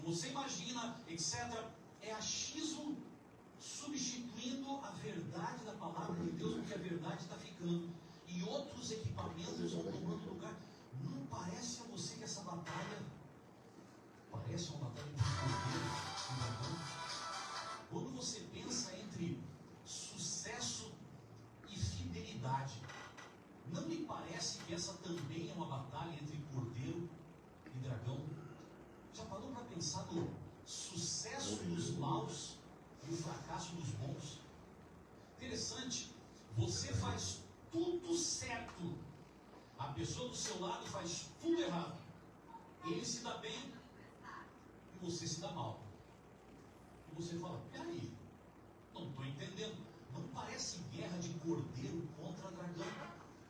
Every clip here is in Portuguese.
você imagina, etc. É achismo substituindo a verdade da palavra de Deus, porque a verdade está ficando. E outros equipamentos vão tomando lugar. Não parece a você que essa batalha parece uma batalha de cordeiro e dragão? Quando você pensa entre sucesso e fidelidade, não lhe parece que essa também é uma batalha entre cordeiro e dragão? Já parou para pensar no sucesso dos maus e o fracasso dos bons? Interessante, você faz tudo certo, a pessoa do seu lado faz tudo errado. Ele se dá bem e você se dá mal. E você fala, peraí, não estou entendendo. Não parece guerra de cordeiro contra dragão?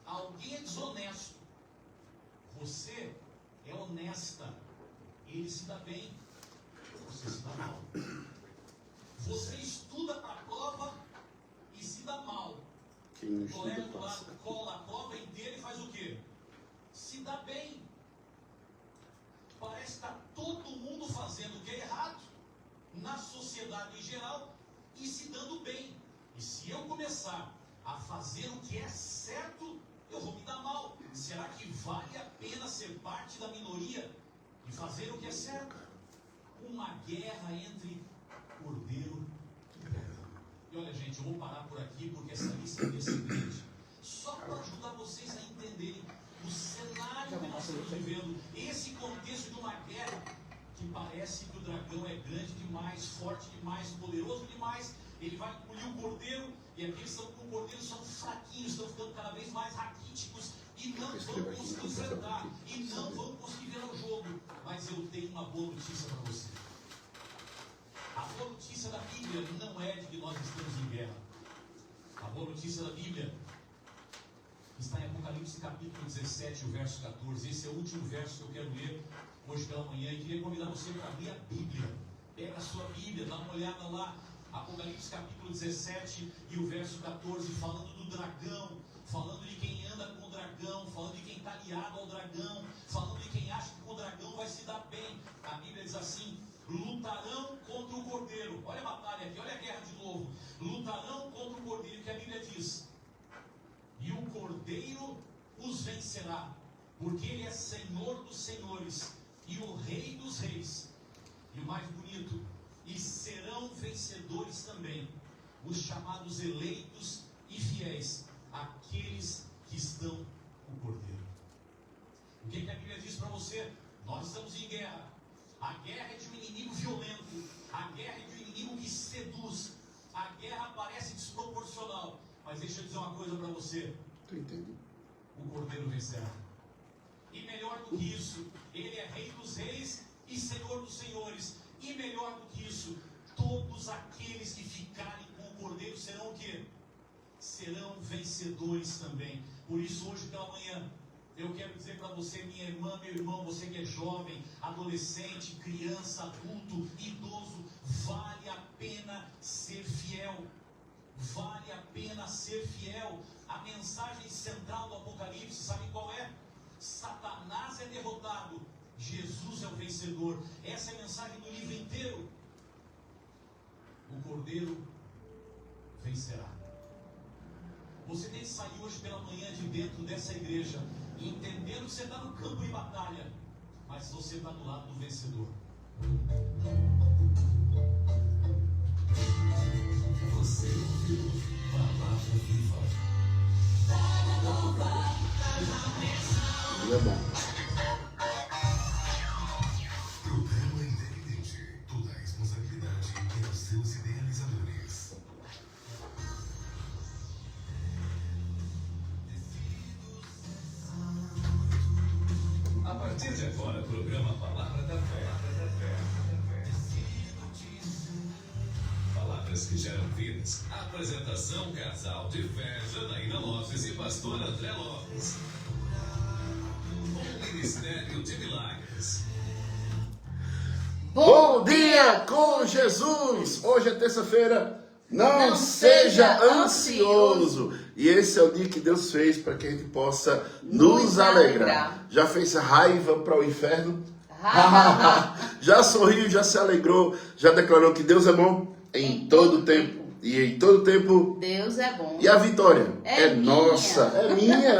Alguém é desonesto, você é honesta. Ele se dá bem, você se dá mal. Você estuda para a prova e se dá mal. O colega do lado cola a prova inteira e faz o quê? Se dá bem. Parece que está todo mundo fazendo o que é errado na sociedade em geral e se dando bem. E se eu começar a fazer o que é certo, eu vou me dar mal. Será que vale a pena ser parte da minoria e fazer o que é certo? Uma guerra entre cordeiro e dragão. E olha, gente, eu vou parar por aqui porque essa lista é desse grande. Só para ajudar vocês a entenderem o cenário que nós estamos vivendo. Esse contexto de uma guerra que parece que o dragão é grande demais, forte demais, poderoso demais. Ele vai engolir o cordeiro e aqueles que estão com o cordeiro são fraquinhos, estão ficando cada vez mais raquíticos e não vão conseguir enfrentar e não vão conseguir virar o jogo. Mas eu tenho uma boa notícia para você. A boa notícia da Bíblia não é de que nós estamos em guerra. A boa notícia da Bíblia está em Apocalipse capítulo 17, o verso 14. Esse é o último verso que eu quero ler hoje pela manhã e queria convidar você para abrir a Bíblia. Pega a sua Bíblia, dá uma olhada lá. Apocalipse capítulo 17 e o verso 14, falando do dragão, falando de quem anda com o dragão, falando de quem está aliado ao dragão, falando de quem acha que com o dragão vai se dar bem. A Bíblia diz assim: lutarão contra o cordeiro. Olha a batalha aqui, olha a guerra de novo. Lutarão contra o cordeiro, que a Bíblia diz: e o cordeiro os vencerá, porque ele é Senhor dos senhores e o Rei dos reis. E o mais bonito: e serão vencedores também os chamados eleitos e fiéis, aqueles que estão com o cordeiro. O que a Bíblia diz para você? Nós estamos em guerra. A guerra é de um inimigo violento. A guerra é de um inimigo que seduz. A guerra parece desproporcional. Mas deixa eu dizer uma coisa para você. O cordeiro vencerá. E melhor do que isso, ele é Rei dos reis e Senhor dos senhores. E melhor do que isso, todos aqueles que ficarem com o cordeiro serão o quê? Serão vencedores também. Por isso hoje pela manhã eu quero dizer para você, minha irmã, meu irmão, você que é jovem, adolescente, criança, adulto, idoso, vale a pena ser fiel. Vale a pena ser fiel. A mensagem central do Apocalipse, sabe qual é? Satanás é derrotado, Jesus é o vencedor. Essa é a mensagem do livro inteiro. O cordeiro vencerá. Você tem que sair hoje pela manhã de dentro dessa igreja, entendendo que você está no campo de batalha, mas você está do lado do vencedor. Você ouviu Palavra Viva. Programa independente. Toda a responsabilidade é dos seus idealizadores. A partir de agora, programa Palavra da Fé. Palavras que geram vidas. Apresentação: Casal de Fé, Janaína Lopes e Pastor André Lopes. O Ministério de Milagres. Bom dia com Jesus! Hoje é terça-feira. Não seja ansioso. E esse é o dia que Deus fez para que a gente possa nos alegrar. Já fez raiva para o inferno? Já sorriu, já se alegrou, já declarou que Deus é bom em todo tempo. E em todo tempo Deus é bom. E a vitória é nossa, é minha,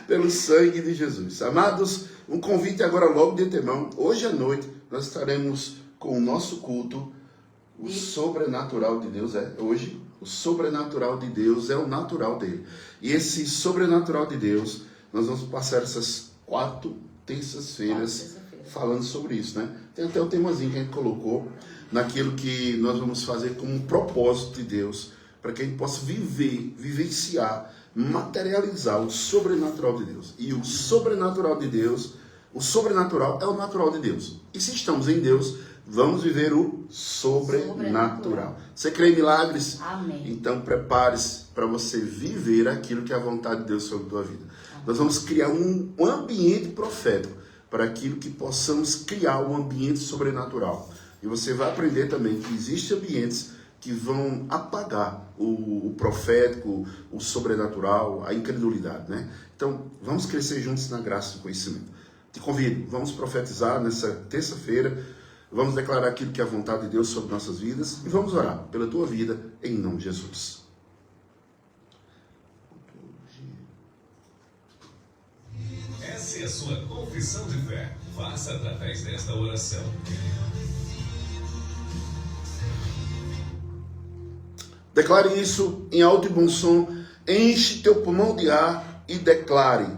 pelo sangue de Jesus. Amados, um convite agora logo de antemão. Hoje à noite nós estaremos com o nosso culto. O sobrenatural de Deus hoje. O sobrenatural de Deus é o natural dele. E esse sobrenatural de Deus, nós vamos passar essas 4 terças-feiras falando sobre isso, né? Tem até um temazinho que a gente colocou naquilo que nós vamos fazer como um propósito de Deus, para que a gente possa vivenciar, materializar o sobrenatural de Deus. E o sobrenatural de Deus, o sobrenatural é o natural de Deus. E se estamos em Deus, vamos viver o sobrenatural. Você crê em milagres? Amém. Então prepare-se para você viver aquilo que é a vontade de Deus sobre a tua vida. Nós vamos criar um ambiente profético para aquilo que possamos criar um ambiente sobrenatural. E você vai aprender também que existem ambientes que vão apagar o profético, o sobrenatural, a incredulidade, né? Então, vamos crescer juntos na graça e no conhecimento. Te convido, vamos profetizar nessa terça-feira, vamos declarar aquilo que é a vontade de Deus sobre nossas vidas e vamos orar pela tua vida em nome de Jesus. Essa é a sua confissão de fé. Faça através desta oração. Declare isso em alto e bom som. Enche teu pulmão de ar e declare: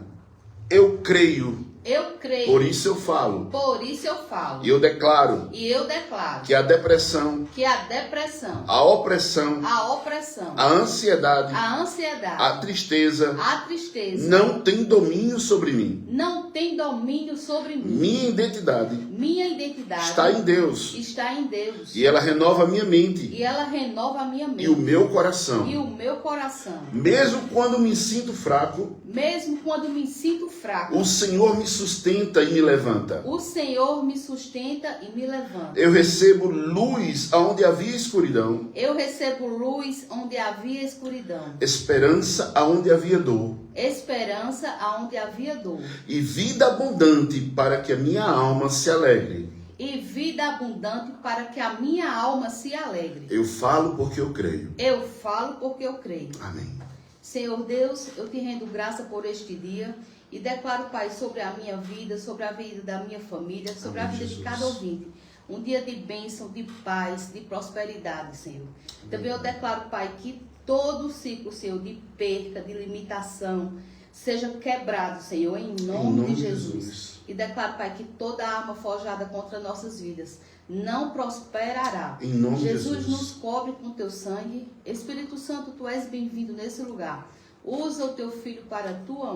eu creio. Eu creio. Por isso eu falo. Por isso eu falo. E eu declaro. E eu declaro. Que a depressão. Que a depressão. A opressão. A opressão. A ansiedade. A ansiedade. A tristeza. A tristeza. Não tem domínio sobre mim. Não tem domínio sobre mim. Minha identidade. Minha identidade. Está em Deus. Está em Deus. E ela renova a minha mente. E ela renova a minha mente. E o meu coração. E o meu coração. Mesmo quando me sinto fraco. Mesmo quando me sinto fraco. O Senhor me sustenta e me levanta. O Senhor me sustenta e me levanta. Eu recebo luz onde havia escuridão. Eu recebo luz onde havia escuridão. Esperança aonde havia dor. Esperança aonde havia dor. E vida abundante para que a minha alma se alegre. E vida abundante para que a minha alma se alegre. Eu falo porque eu creio. Eu falo porque eu creio. Amém. Senhor Deus, eu te rendo graça por este dia e declaro, Pai, sobre a minha vida, sobre a vida da minha família, sobre a vida de cada ouvinte. Um dia de bênção, de paz, de prosperidade, Senhor. Também eu declaro, Pai, que todo ciclo, Senhor, de perca, de limitação, seja quebrado, Senhor, em nome de Jesus. E declaro, Pai, que toda arma forjada contra nossas vidas não prosperará. Em nome de Jesus nos cobre com teu sangue. Espírito Santo, tu és bem-vindo nesse lugar. Usa o teu filho para a tua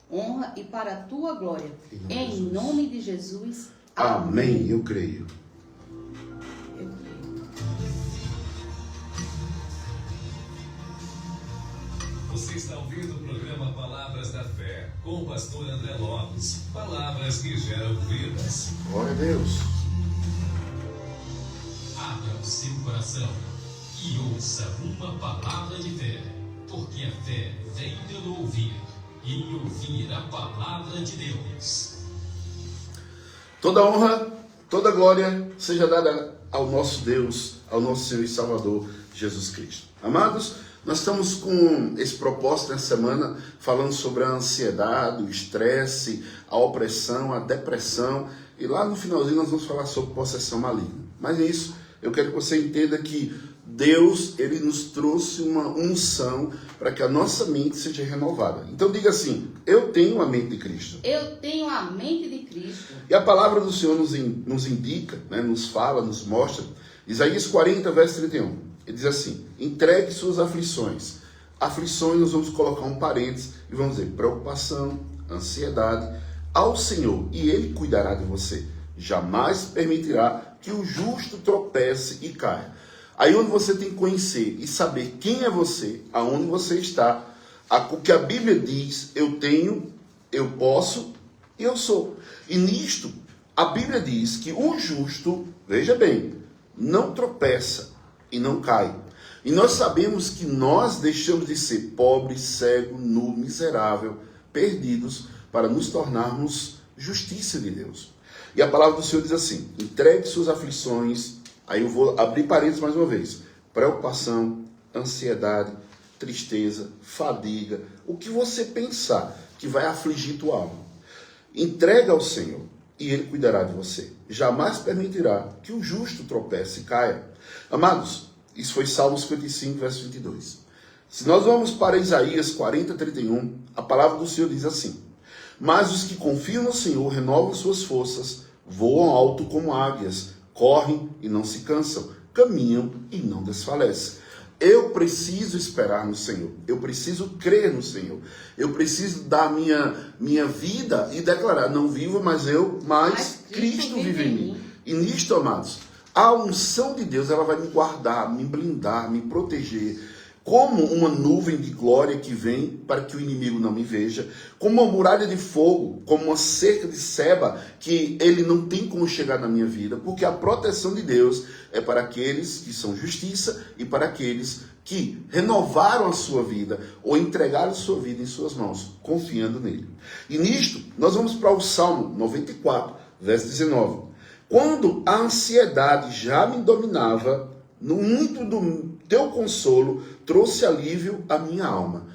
honra e para a tua glória. Em nome de Jesus. Amém. Eu creio. Eu creio. Você está ouvindo o programa Palavras da Fé, com o pastor André Lopes. Palavras que geram vidas. Glória a Deus. Abra o seu coração e ouça uma palavra de fé, porque a fé vem pelo ouvir, e ouvir a palavra de Deus. Toda honra, toda glória seja dada ao nosso Deus, ao nosso Senhor e Salvador, Jesus Cristo. Amados, nós estamos com esse propósito nessa semana, falando sobre a ansiedade, o estresse, a opressão, a depressão, e lá no finalzinho nós vamos falar sobre possessão maligna. Mas é isso, eu quero que você entenda que Deus, Ele nos trouxe uma unção para que a nossa mente seja renovada. Então diga assim: eu tenho a mente de Cristo. Eu tenho a mente de Cristo. E a palavra do Senhor nos indica, né, nos fala, nos mostra. Isaías 40, verso 31. Ele diz assim: entregue suas aflições. Aflições, nós vamos colocar um parênteses e vamos dizer preocupação, ansiedade, ao Senhor, e Ele cuidará de você. Jamais permitirá que o justo tropece e caia. Aí onde você tem que conhecer e saber quem é você, aonde você está, o que a Bíblia diz: eu tenho, eu posso e eu sou. E nisto, a Bíblia diz que o justo, veja bem, não tropeça e não cai. E nós sabemos que nós deixamos de ser pobre, cego, nu, miserável, perdidos, para nos tornarmos justiça de Deus. E a palavra do Senhor diz assim: entregue suas aflições. Aí eu vou abrir parênteses mais uma vez. Preocupação, ansiedade, tristeza, fadiga, o que você pensar que vai afligir tua alma. Entrega ao Senhor e Ele cuidará de você. Jamais permitirá que o justo tropece e caia. Amados, isso foi Salmo 55, verso 22. Se nós vamos para Isaías 40, 31, a palavra do Senhor diz assim: mas os que confiam no Senhor renovam suas forças, voam alto como águias, correm e não se cansam, caminham e não desfalecem. Eu preciso esperar no Senhor, eu preciso crer no Senhor, eu preciso dar minha vida e declarar: não vivo mais eu, mas Cristo vive em mim. E nisto, amados, a unção de Deus, ela vai me guardar, me blindar, me proteger, como uma nuvem de glória que vem para que o inimigo não me veja, como uma muralha de fogo, como uma cerca de seba que ele não tem como chegar na minha vida, porque a proteção de Deus é para aqueles que são justiça e para aqueles que renovaram a sua vida ou entregaram sua vida em suas mãos, confiando nele. E nisto, nós vamos para o Salmo 94, verso 19. Quando a ansiedade já me dominava, no muito do teu consolo trouxe alívio à minha alma.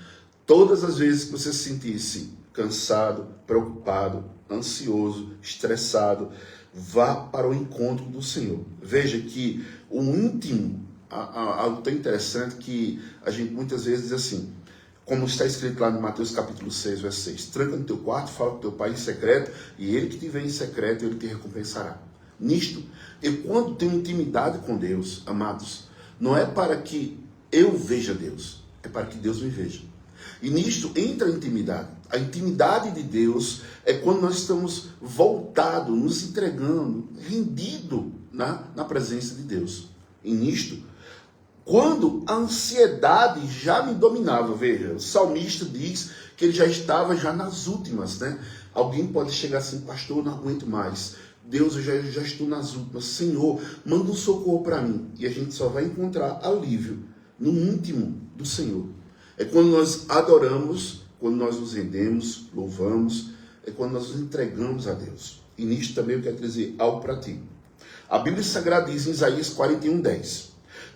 Todas as vezes que você se sentisse cansado, preocupado, ansioso, estressado, vá para o encontro do Senhor. Veja que o íntimo, algo tão interessante que a gente muitas vezes diz assim, como está escrito lá no Mateus capítulo 6, verso 6, tranca no teu quarto, fala com teu pai em secreto, e ele que te vê em secreto, ele te recompensará. Nisto, eu quando tenho intimidade com Deus, amados, não é para que eu veja Deus, é para que Deus me veja. E nisto entra a intimidade. A intimidade de Deus é quando nós estamos voltados, nos entregando, rendido na presença de Deus. E nisto, quando a ansiedade já me dominava, veja, o salmista diz que ele já estava nas últimas, né? Alguém pode chegar assim: pastor, eu não aguento mais. Deus, eu já estou nas últimas. Senhor, manda um socorro para mim. E a gente só vai encontrar alívio no íntimo do Senhor. É quando nós adoramos, quando nós nos rendemos, louvamos, é quando nós nos entregamos a Deus. E nisto também eu quero dizer algo para ti. A Bíblia Sagrada diz em Isaías 41, 10.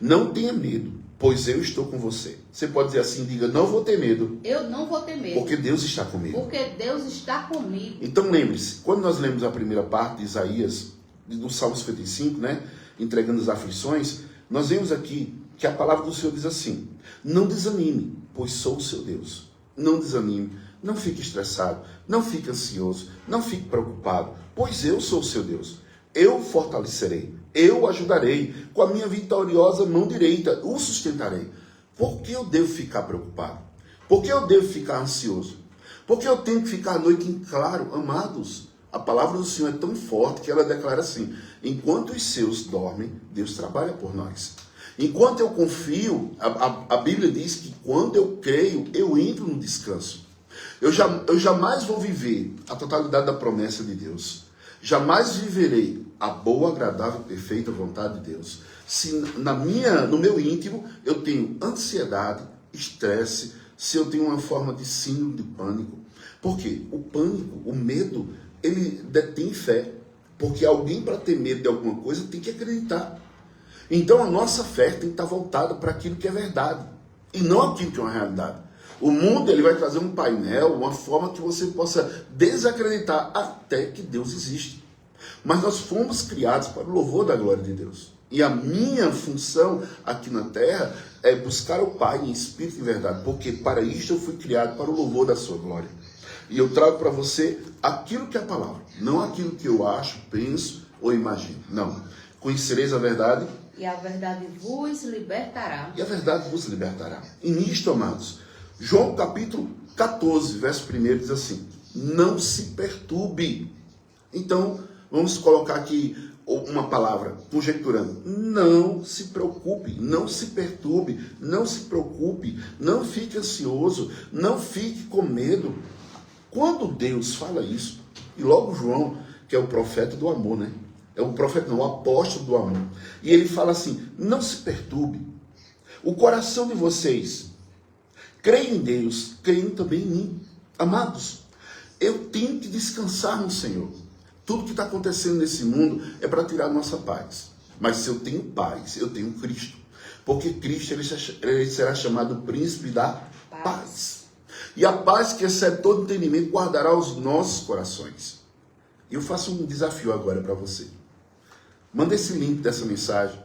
Não tenha medo, pois eu estou com você. Você pode dizer assim, diga: não vou ter medo. Eu não vou ter medo. Porque Deus está comigo. Porque Deus está comigo. Então lembre-se, quando nós lemos a primeira parte de Isaías, do Salmo 55, né, entregando as aflições, nós vemos aqui que a palavra do Senhor diz assim: não desanime, pois sou o seu Deus. Não desanime, não fique estressado, não fique ansioso, não fique preocupado, pois eu sou o seu Deus. Eu o fortalecerei, eu o ajudarei, com a minha vitoriosa mão direita, o sustentarei. Por que eu devo ficar preocupado? Por que eu devo ficar ansioso? Por que eu tenho que ficar a noite em claro? Amados, a palavra do Senhor é tão forte que ela declara assim: enquanto os seus dormem, Deus trabalha por nós. Enquanto eu confio, a Bíblia diz que quando eu creio, eu entro no descanso. Eu jamais vou viver a totalidade da promessa de Deus. Jamais viverei a boa, agradável e perfeita vontade de Deus se no meu íntimo eu tenho ansiedade, estresse, se eu tenho uma forma de síndrome de pânico. Por quê? O pânico, o medo, ele detém fé. Porque alguém, para ter medo de alguma coisa, tem que acreditar. Então a nossa fé tem que estar voltada para aquilo que é verdade e não aquilo que é uma realidade. O mundo, ele vai trazer um painel, uma forma que você possa desacreditar até que Deus existe. Mas nós fomos criados para o louvor da glória de Deus. E a minha função aqui na terra é buscar o Pai em espírito e verdade, porque para isto eu fui criado, para o louvor da sua glória. E eu trago para você aquilo que é a palavra, não aquilo que eu acho, penso ou imagino. Não. Conhecereis a verdade. E a verdade vos libertará. E a verdade vos libertará. E nisto, amados, João capítulo 14, verso 1 diz assim: não se perturbe. Então, vamos colocar aqui uma palavra, conjecturando. Não se preocupe, não se perturbe, não se preocupe, não fique ansioso, não fique com medo. Quando Deus fala isso, e logo João, que é o profeta do amor, né? É o profeta, não, o apóstolo do amor. E ele fala assim: não se perturbe. O coração de vocês creem em Deus, creem também em mim. Amados, eu tenho que descansar no Senhor. Tudo que está acontecendo nesse mundo é para tirar a nossa paz. Mas se eu tenho paz, eu tenho Cristo. Porque Cristo ele será chamado príncipe da paz. E a paz que excede todo entendimento guardará os nossos corações. E eu faço um desafio agora para você. Manda esse link dessa mensagem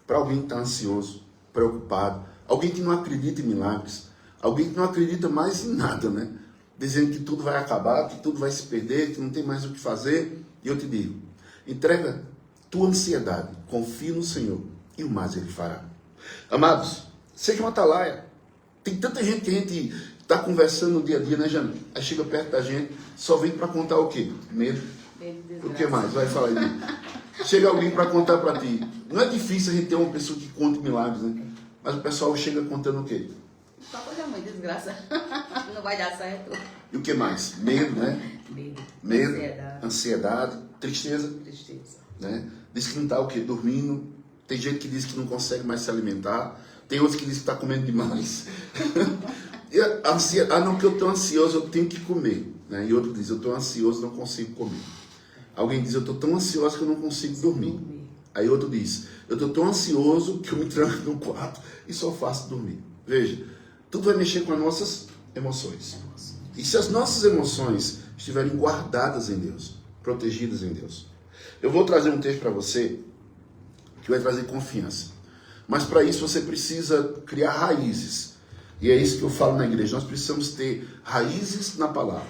para alguém que está ansioso, preocupado, alguém que não acredita em milagres, alguém que não acredita mais em nada, né? Dizendo que tudo vai acabar, que tudo vai se perder, que não tem mais o que fazer. E eu te digo, entrega tua ansiedade, confia no Senhor e o mais Ele fará. Amados, seja uma atalaia. Tem tanta gente que a gente está conversando no dia a dia, né, Jana? Aí chega perto da gente, só vem para contar o quê? Medo. O que mais? Vai falar aí. Chega alguém para contar para ti. Não é difícil a gente ter uma pessoa que conte milagres, né? Mas o pessoal chega contando o quê? Só coisa muito desgraça. Não vai dar certo. E o que mais? Medo, né? Medo. Ansiedade, tristeza. Né? Diz que não está o quê? Dormindo. Tem gente que diz que não consegue mais se alimentar. Tem outros que dizem que está comendo demais. Não, que eu estou ansioso, eu tenho que comer. Né? E outro diz, eu estou ansioso, não consigo comer. Alguém diz, eu estou tão ansioso que eu não consigo dormir. Aí outro diz, eu estou tão ansioso que eu me tranco no quarto e só faço dormir. Veja, tudo vai mexer com as nossas emoções. E se as nossas emoções estiverem guardadas em Deus, protegidas em Deus. Eu vou trazer um texto para você que vai trazer confiança. Mas para isso você precisa criar raízes. E é isso que eu falo na igreja. Nós precisamos ter raízes na palavra.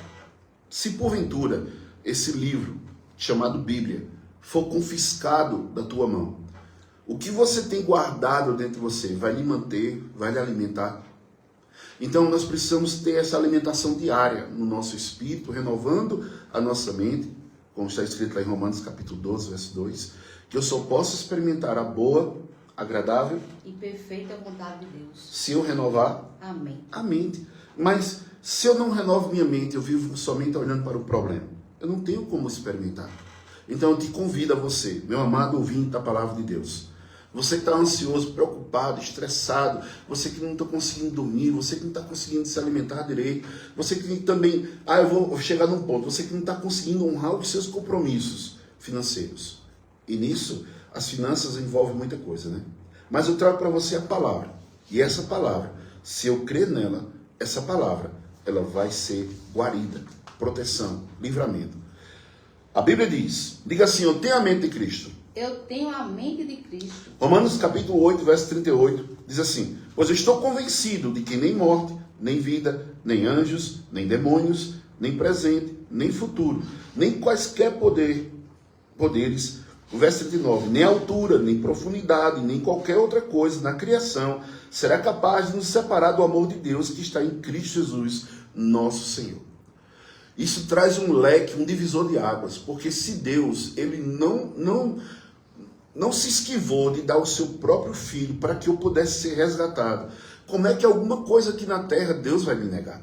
Se porventura esse livro, chamado Bíblia, for confiscado da tua mão, o que você tem guardado dentro de você vai lhe manter, vai lhe alimentar. Então nós precisamos ter essa alimentação diária no nosso espírito, renovando a nossa mente, como está escrito lá em Romanos capítulo 12, verso 2, que eu só posso experimentar a boa, agradável e perfeita vontade de Deus. Se eu renovar a mente. Mas se eu não renovo minha mente, eu vivo somente olhando para o problema. Eu não tenho como experimentar. Então eu te convido a você, meu amado ouvinte da palavra de Deus. Você que está ansioso, preocupado, estressado, você que não está conseguindo dormir, você que não está conseguindo se alimentar direito, você que também, eu vou chegar num ponto, você que não está conseguindo honrar os seus compromissos financeiros. E nisso, as finanças envolvem muita coisa, né? Mas eu trago para você a palavra. E essa palavra, se eu crer nela, essa palavra, ela vai ser guarida, proteção, livramento. A Bíblia diz, diga assim, eu tenho a mente de Cristo. Eu tenho a mente de Cristo. Romanos capítulo 8, verso 38, diz assim, pois eu estou convencido de que nem morte, nem vida, nem anjos, nem demônios, nem presente, nem futuro, nem quaisquer poderes, o verso 39, nem altura, nem profundidade, nem qualquer outra coisa na criação será capaz de nos separar do amor de Deus que está em Cristo Jesus, nosso Senhor. Isso traz um leque, um divisor de águas, porque se Deus, ele não se esquivou de dar o seu próprio filho para que eu pudesse ser resgatado, como é que alguma coisa aqui na terra Deus vai me negar?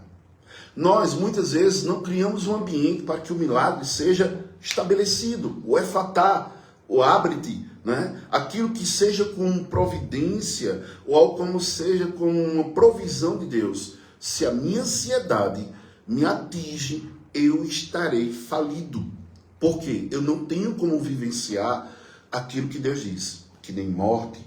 Nós, muitas vezes, não criamos um ambiente para que o milagre seja estabelecido, o efatá, o abre-te, né? Aquilo que seja com providência, ou algo como seja com uma provisão de Deus. Se a minha ansiedade me atinge, eu estarei falido, porque eu não tenho como vivenciar aquilo que Deus diz, que nem morte,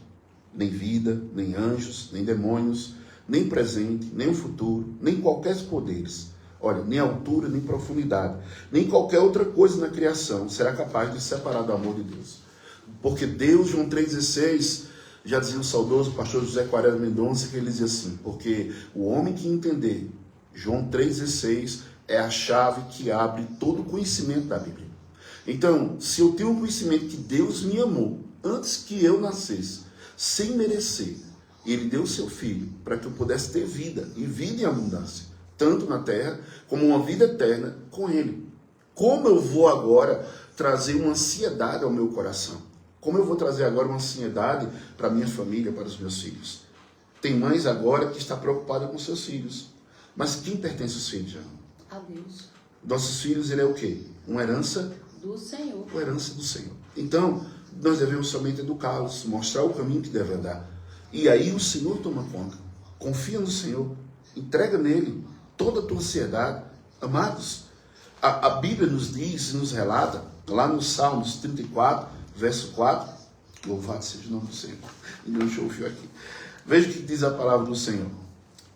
nem vida, nem anjos, nem demônios, nem presente, nem o futuro, nem qualquer poderes, olha, nem altura, nem profundidade, nem qualquer outra coisa na criação será capaz de separar do amor de Deus. Porque Deus, João 3,16, já dizia o saudoso pastor José Quaresma Mendonça, que ele dizia assim, porque o homem que entender, João 3,16, é a chave que abre todo o conhecimento da Bíblia. Então, se eu tenho um conhecimento que Deus me amou antes que eu nascesse, sem merecer, Ele deu o seu Filho para que eu pudesse ter vida, e vida em abundância, tanto na terra como uma vida eterna com Ele. Como eu vou agora trazer uma ansiedade ao meu coração? Como eu vou trazer agora uma ansiedade para a minha família, para os meus filhos? Tem mães agora que estão preocupadas com seus filhos. Mas quem pertence aos filhos, já? A Deus. Nossos filhos, ele é o quê? Uma herança Do Senhor. Uma herança do Senhor. Então, nós devemos somente educá-los, mostrar o caminho que deve andar. E aí o Senhor toma conta. Confia no Senhor. Entrega nele toda a tua ansiedade. Amados, a Bíblia nos diz, nos relata, lá no Salmos 34, verso 4. Louvado seja o nome do Senhor. Ninguém achou o fio aqui. Veja o que diz a palavra do Senhor.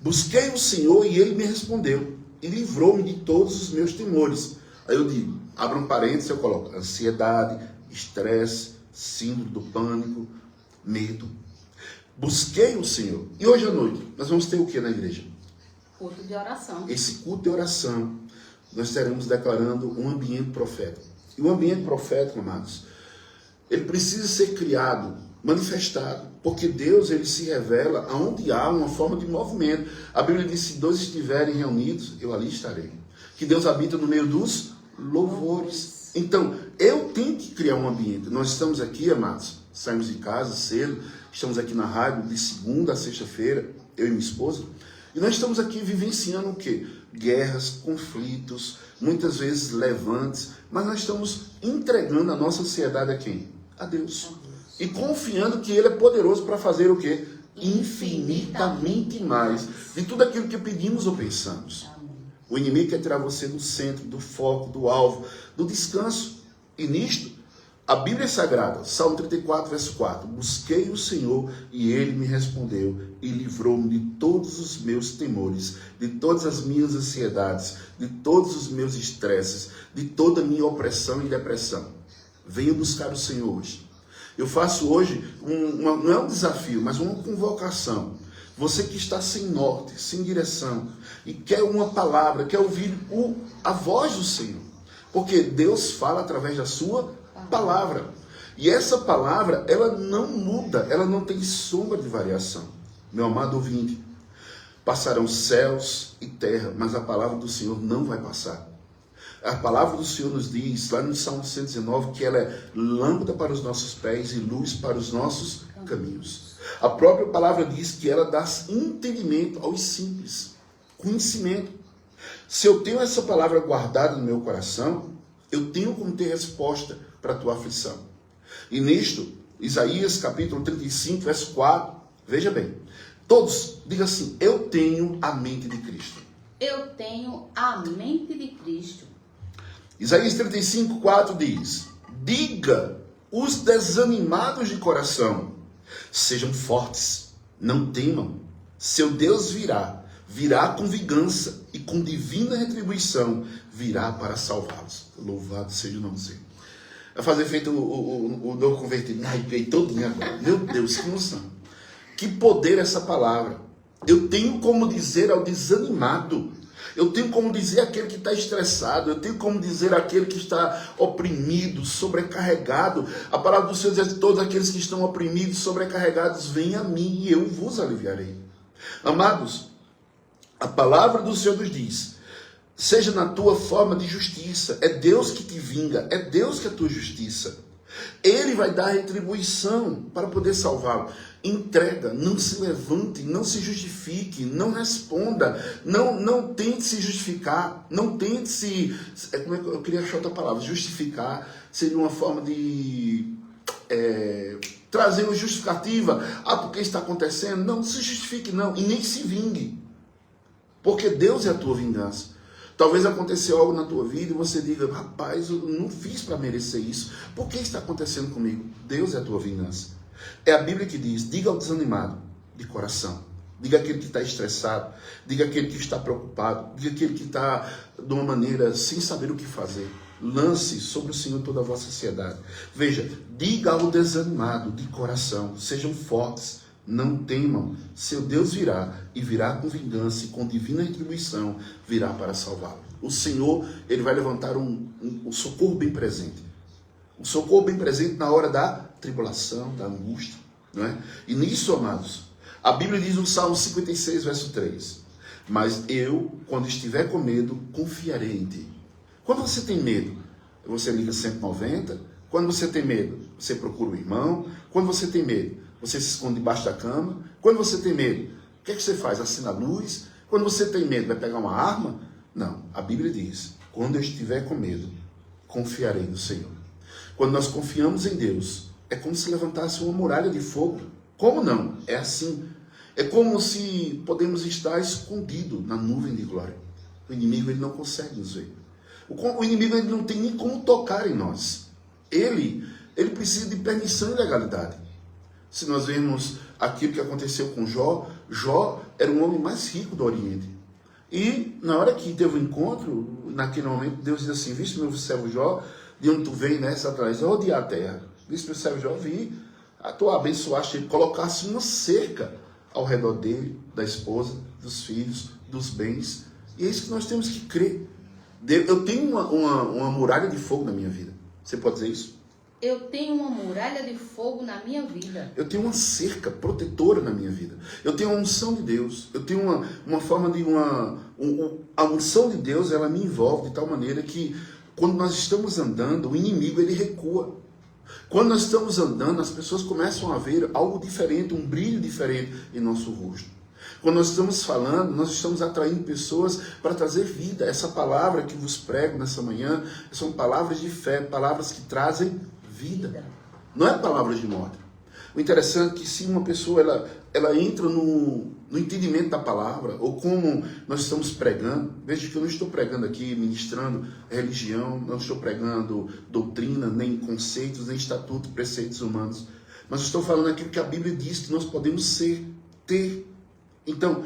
Busquei o Senhor e Ele me respondeu e livrou-me de todos os meus temores. Aí eu digo, abra um parênteses, eu coloco ansiedade, estresse, síndrome do pânico, medo. Busquei o Senhor. E hoje à noite, nós vamos ter o que na igreja? Culto de oração. Esse culto de oração, nós estaremos declarando um ambiente profético. E o ambiente profético, amados, ele precisa ser criado, manifestado, porque Deus, ele se revela aonde há uma forma de movimento. A Bíblia diz, se dois estiverem reunidos, eu ali estarei. Que Deus habita no meio dos louvores. Então, eu tenho que criar um ambiente. Nós estamos aqui, amados, saímos de casa cedo, estamos aqui na rádio de segunda a sexta-feira, eu e minha esposa, e nós estamos aqui vivenciando o quê? Guerras, conflitos, muitas vezes levantes, mas nós estamos entregando a nossa ansiedade a quem? A Deus. E confiando que Ele é poderoso para fazer o quê? Infinitamente mais de tudo aquilo que pedimos ou pensamos. O inimigo quer tirar você do centro, do foco, do alvo, do descanso. E nisto, a Bíblia é sagrada, Salmo 34, verso 4. Busquei o Senhor e Ele me respondeu e livrou-me de todos os meus temores, de todas as minhas ansiedades, de todos os meus estresses, de toda a minha opressão e depressão. Venha buscar o Senhor hoje. Eu faço hoje, não é um desafio, mas uma convocação. Você que está sem norte, sem direção, e quer uma palavra, quer ouvir a voz do Senhor. Porque Deus fala através da sua palavra. E essa palavra, ela não muda, ela não tem sombra de variação. Meu amado ouvinte, passarão céus e terra, mas a palavra do Senhor não vai passar. A palavra do Senhor nos diz, lá no Salmo 119, que ela é lâmpada para os nossos pés e luz para os nossos caminhos. A própria palavra diz que ela dá entendimento aos simples, conhecimento. Se eu tenho essa palavra guardada no meu coração, eu tenho como ter resposta para a tua aflição. E nisto, Isaías capítulo 35, verso 4, veja bem, todos, diga assim, eu tenho a mente de Cristo. Eu tenho a mente de Cristo. Isaías 35, 4 diz, diga os desanimados de coração, sejam fortes, não temam, seu Deus virá com vingança e com divina retribuição, virá para salvá-los. Louvado seja o nome do Senhor. Vai fazer feito o novo convertido. Ai, veio todinho agora. Meu Deus, que emoção. Que poder essa palavra. Eu tenho como dizer ao desanimado. Eu tenho como dizer àquele que está estressado. Eu tenho como dizer àquele que está oprimido, sobrecarregado. A palavra do Senhor diz a todos aqueles que estão oprimidos, sobrecarregados, venham a mim e eu vos aliviarei. Amados, a palavra do Senhor nos diz, seja na tua forma de justiça. É Deus que te vinga. É Deus que é a tua justiça. Ele vai dar retribuição para poder salvá-lo. Entrega, não se levante, não se justifique, não responda, não tente se justificar, não tente se... Eu queria achar outra palavra. Justificar seria uma forma de trazer uma justificativa. Porque está acontecendo? Não se justifique, não. E nem se vingue. Porque Deus é a tua vingança. Talvez aconteceu algo na tua vida e você diga, rapaz, eu não fiz para merecer isso. Por que está acontecendo comigo? Deus é a tua vingança. É a Bíblia que diz, diga ao desanimado de coração. Diga aquele que está estressado. Diga aquele que está preocupado. Diga aquele que está de uma maneira sem saber o que fazer. Lance sobre o Senhor toda a vossa ansiedade. Veja, diga ao desanimado de coração. Sejam fortes. Não temam, seu Deus virá, e virá com vingança e com divina retribuição, virá para salvá-lo. O Senhor, Ele vai levantar um socorro bem presente. Um socorro bem presente na hora da tribulação, da angústia. Não é? E nisso, amados, a Bíblia diz no Salmo 56, verso 3, mas eu, quando estiver com medo, confiarei em ti. Quando você tem medo, você liga 190. Quando você tem medo, você procura o irmão. Quando você tem medo, você se esconde debaixo da cama. Quando você tem medo, o que é que você faz? Acenda a luz. Quando você tem medo, vai pegar uma arma? Não, a Bíblia diz, quando eu estiver com medo, confiarei no Senhor. Quando nós confiamos em Deus, é como se levantasse uma muralha de fogo. Como não? É assim. É como se podemos estar escondidos na nuvem de glória. O inimigo, ele não consegue nos ver. O inimigo ele não tem nem como tocar em nós. Ele precisa de permissão e legalidade. Se nós vemos aquilo que aconteceu com Jó, Jó era o homem mais rico do Oriente. E na hora que teve o encontro, naquele momento, Deus diz assim: viste meu servo Jó, de onde tu vem nessa atrás, rodear a terra. Viste meu servo Jó, vi, tu abençoaste ele, colocasse uma cerca ao redor dele, da esposa, dos filhos, dos bens. E é isso que nós temos que crer. Eu tenho uma muralha de fogo na minha vida. Você pode dizer isso? Eu tenho uma muralha de fogo na minha vida. Eu tenho uma cerca protetora na minha vida. Eu tenho uma unção de Deus. Eu tenho uma forma de a unção de Deus, ela me envolve de tal maneira que quando nós estamos andando, o inimigo ele recua. Quando nós estamos andando, as pessoas começam a ver algo diferente, um brilho diferente em nosso rosto. Quando nós estamos falando, nós estamos atraindo pessoas para trazer vida. Essa palavra que vos prego nessa manhã são palavras de fé, palavras que trazem vida. Não é palavras de morte. O interessante é que se uma pessoa ela entra no entendimento da palavra, ou como nós estamos pregando, veja que eu não estou pregando aqui, ministrando religião, não estou pregando doutrina, nem conceitos, nem estatuto, preceitos humanos, mas estou falando aquilo que a Bíblia diz que nós podemos ter. Então,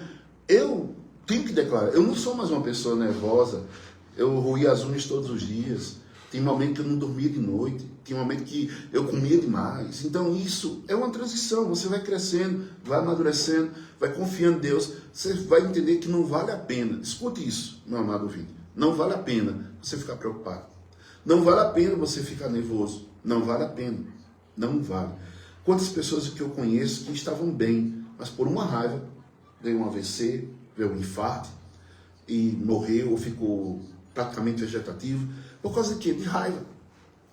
eu tenho que declarar, eu não sou mais uma pessoa nervosa, eu roía as unhas todos os dias, tem momento que eu não dormia de noite, tem momento que eu comia demais. Então isso é uma transição, você vai crescendo, vai amadurecendo, vai confiando em Deus, você vai entender que não vale a pena, escute isso, meu amado ouvinte, não vale a pena você ficar preocupado, não vale a pena você ficar nervoso, não vale a pena, não vale. Quantas pessoas que eu conheço que estavam bem, mas por uma raiva, veio um AVC, veio um infarto, e morreu ou ficou praticamente vegetativo, por causa de quê? De raiva.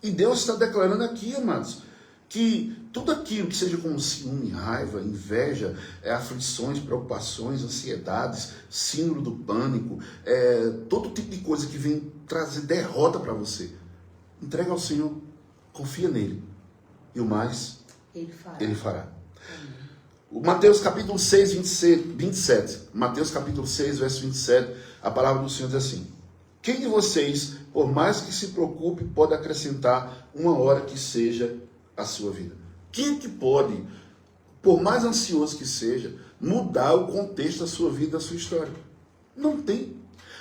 E Deus está declarando aqui, amados, que tudo aquilo que seja como ciúme, raiva, inveja, aflições, preocupações, ansiedades, síndrome do pânico, todo tipo de coisa que vem trazer derrota para você, entrega ao Senhor, confia nele, e o mais Ele fará. O Mateus capítulo 6, 27, Mateus capítulo 6, verso 27, a palavra do Senhor diz assim: quem de vocês, por mais que se preocupe, pode acrescentar uma hora que seja a sua vida? Quem que pode, por mais ansioso que seja, mudar o contexto da sua vida, da sua história? Não tem.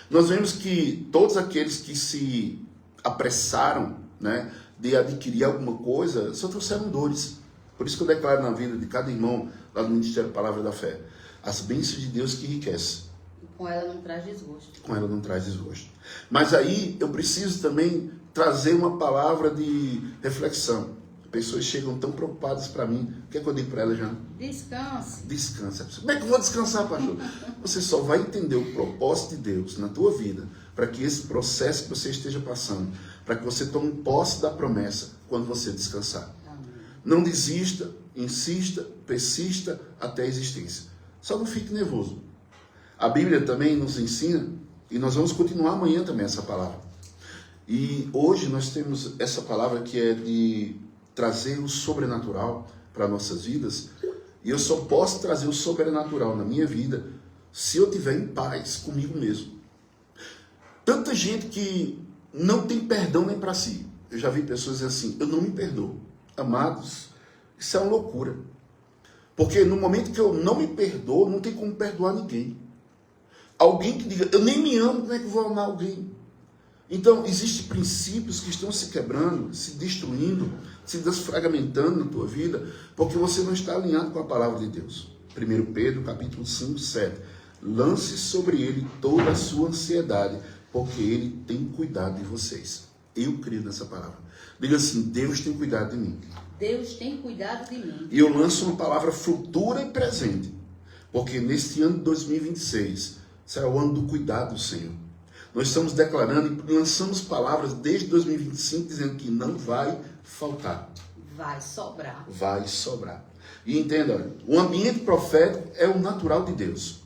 Nós vemos que todos aqueles que se apressaram, né, de adquirir alguma coisa, só trouxeram dores. Por isso que eu declaro na vida de cada irmão lá no Ministério Palavra da Fé, as bênçãos de Deus que enriquecem. Com ela não traz desgosto. Com ela não traz desgosto. Mas aí eu preciso também trazer uma palavra de reflexão. Pessoas chegam tão preocupadas para mim. O que é que eu digo para elas, Jana? Descanse. Descansa. Como é que eu vou descansar, pastor? Você só vai entender o propósito de Deus na tua vida, para que esse processo que você esteja passando, para que você tome posse da promessa quando você descansar. Amém. Não desista, insista, persista até a existência. Só não fique nervoso. A Bíblia também nos ensina, e nós vamos continuar amanhã também essa palavra. E hoje nós temos essa palavra que é de trazer o sobrenatural para nossas vidas. E eu só posso trazer o sobrenatural na minha vida se eu estiver em paz comigo mesmo. Tanta gente que não tem perdão nem para si. Eu já vi pessoas dizer assim: eu não me perdoo. Amados, isso é uma loucura. Porque no momento que eu não me perdoo, não tem como perdoar ninguém. Alguém que diga, eu nem me amo, como é que eu vou amar alguém? Então, existem princípios que estão se quebrando, se destruindo, se desfragmentando na tua vida, porque você não está alinhado com a palavra de Deus. 1 Pedro, capítulo 5, 7. Lance sobre ele toda a sua ansiedade, porque ele tem cuidado de vocês. Eu creio nessa palavra. Diga assim: Deus tem cuidado de mim. Deus tem cuidado de mim. E eu lanço uma palavra futura e presente, porque neste ano de 2026 será o ano do cuidado do Senhor. Nós estamos declarando e lançamos palavras desde 2025 dizendo que não vai faltar. Vai sobrar. Vai sobrar. E entenda, o ambiente profético é o natural de Deus.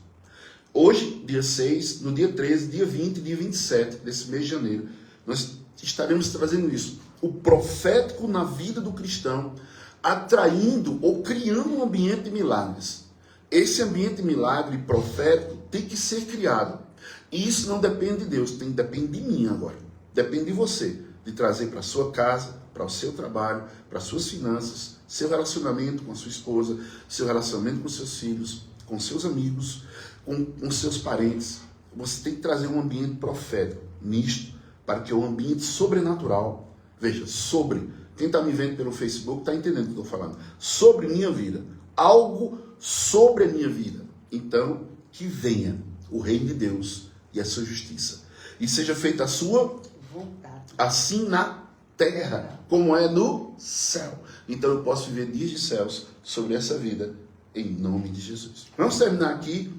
Hoje, dia 6, no dia 13, dia 20 e dia 27 desse mês de janeiro, nós estaremos trazendo isso. O profético na vida do cristão, atraindo ou criando um ambiente de milagres. Esse ambiente de milagre profético tem que ser criado. E isso não depende de Deus, depende de mim agora. Depende de você, de trazer para a sua casa, para o seu trabalho, para as suas finanças, seu relacionamento com a sua esposa, seu relacionamento com seus filhos, com seus amigos, com seus parentes. Você tem que trazer um ambiente profético nisto, para que o ambiente sobrenatural, veja, sobre, quem está me vendo pelo Facebook está entendendo o que eu estou falando, sobre minha vida, algo sobre a minha vida. Então, que venha o reino de Deus e a sua justiça, e seja feita a sua Vontade. assim na terra, como é no céu. Então eu posso viver dias de céus sobre essa vida, em nome de Jesus. Vamos terminar aqui,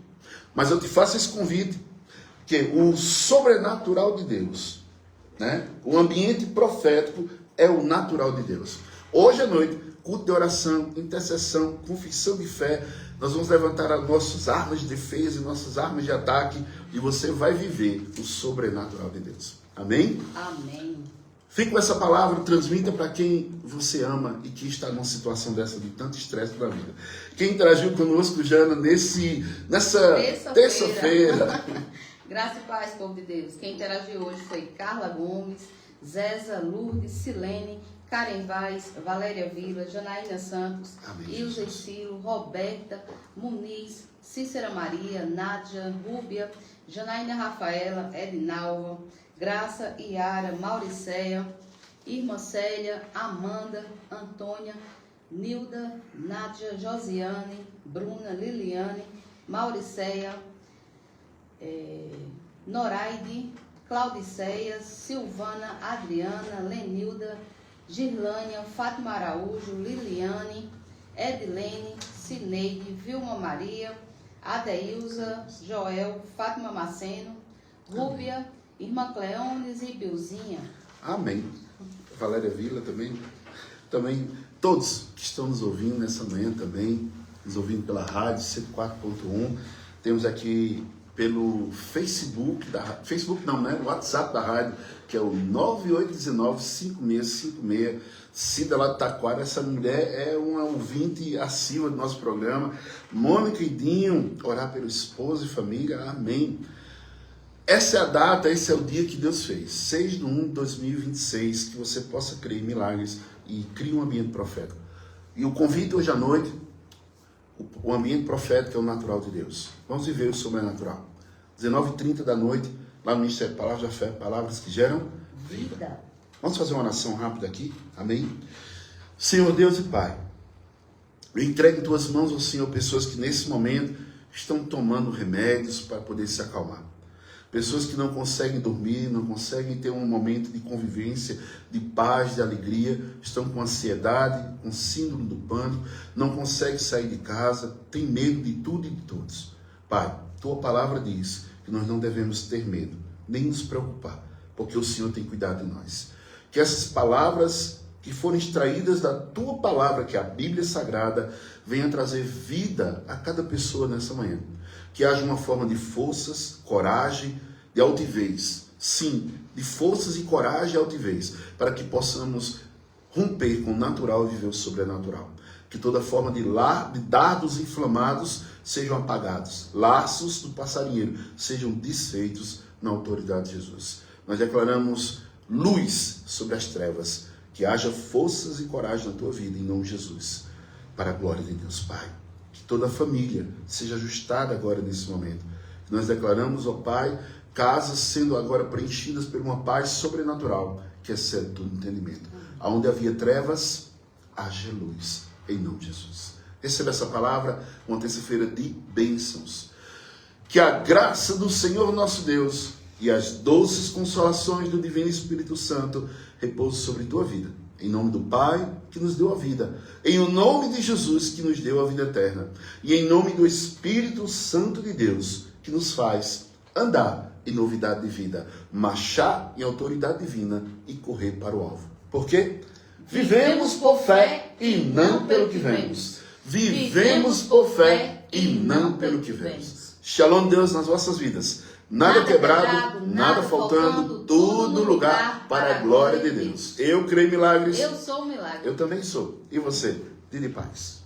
mas eu te faço esse convite, que o sobrenatural de Deus, né? O ambiente profético é o natural de Deus. Hoje à noite, culto de oração, intercessão, confissão de fé, nós vamos levantar as nossas armas de defesa e nossas armas de ataque, e você vai viver o sobrenatural de Deus. Amém? Amém. Fique com essa palavra, transmita para quem você ama e que está numa situação dessa de tanto estresse na vida. Quem interagiu conosco, Jana, nessa terça-feira. Graça e paz, povo de Deus. Quem interagiu hoje foi Carla Gomes, Zéza, Lourdes, Silene, Karen Vaz, Valéria Vila, Janaína Santos, Amém, Ilza e Jesus. Ciro, Roberta, Muniz, Cícera Maria, Nádia, Rúbia, Janaína Rafaela, Edinalva, Graça, Iara, Mauricéia, Irmã Célia, Amanda, Antônia, Nilda, Nádia, Josiane, Bruna, Liliane, Mauricéia, Noraide, Claudiceia, Silvana, Adriana, Lenilda, Girlânia, Fátima Araújo, Liliane, Edilene, Cineide, Vilma Maria, Adeilza, Joel, Fátima Maceno, Rúbia, Irmã Cleones e Bilzinha. Amém. Valéria Vila também todos que estão nos ouvindo nessa manhã também, nos ouvindo pela rádio 104.1, temos aqui pelo Facebook, o WhatsApp da rádio, que é o 9819-5656, Cida lá de Taquara. Essa mulher é uma ouvinte assídua do nosso programa. Mônica e Dinho, orar pelo esposo e família, amém. Essa é a data, esse é o dia que Deus fez, 6/1/2026, que você possa crer em milagres e criar um ambiente profético. E o convite hoje à noite, o ambiente profético é o natural de Deus. Vamos viver o sobrenatural. 19h30 da noite, lá no Ministério Palavras da Fé, palavras que geram Vida. Vamos fazer uma oração rápida aqui, amém? Senhor Deus e Pai, eu entrego em Tuas mãos, ó Senhor, pessoas que nesse momento estão tomando remédios para poder se acalmar. Pessoas que não conseguem dormir, não conseguem ter um momento de convivência, de paz, de alegria, estão com ansiedade, com síndrome do pânico, não conseguem sair de casa, têm medo de tudo e de todos. Pai, Tua palavra diz que nós não devemos ter medo, nem nos preocupar, porque o Senhor tem cuidado de nós. Que essas palavras que foram extraídas da Tua palavra, que é a Bíblia Sagrada, venham trazer vida a cada pessoa nessa manhã. Que haja uma forma de forças, coragem, de altivez. Sim, de forças e coragem e altivez, para que possamos romper com o natural e viver o sobrenatural. Que toda forma de dardos inflamados sejam apagados. Laços do passarinheiro sejam desfeitos na autoridade de Jesus. Nós declaramos luz sobre as trevas. Que haja forças e coragem na tua vida, em nome de Jesus. Para a glória de Deus, Pai. Que toda a família seja ajustada agora nesse momento. Nós declaramos, ó Pai, casas sendo agora preenchidas por uma paz sobrenatural, que excede todo entendimento. Aonde havia trevas, haja luz, em nome de Jesus. Receba essa palavra, uma terça-feira de bênçãos. Que a graça do Senhor nosso Deus e as doces consolações do Divino Espírito Santo repousem sobre tua vida. Em nome do Pai, que nos deu a vida. Em nome de Jesus, que nos deu a vida eterna. E em nome do Espírito Santo de Deus, que nos faz andar em novidade de vida, marchar em autoridade divina e correr para o alvo. Por quê? Vivemos por fé e não pelo que vemos. Vivemos por fé e não pelo que vemos. Shalom, Deus, nas vossas vidas. Nada quebrado, nada faltando, tudo no lugar para a glória de Deus. Eu creio em milagres. Eu sou um milagre. Eu também sou. E você? Dê de paz.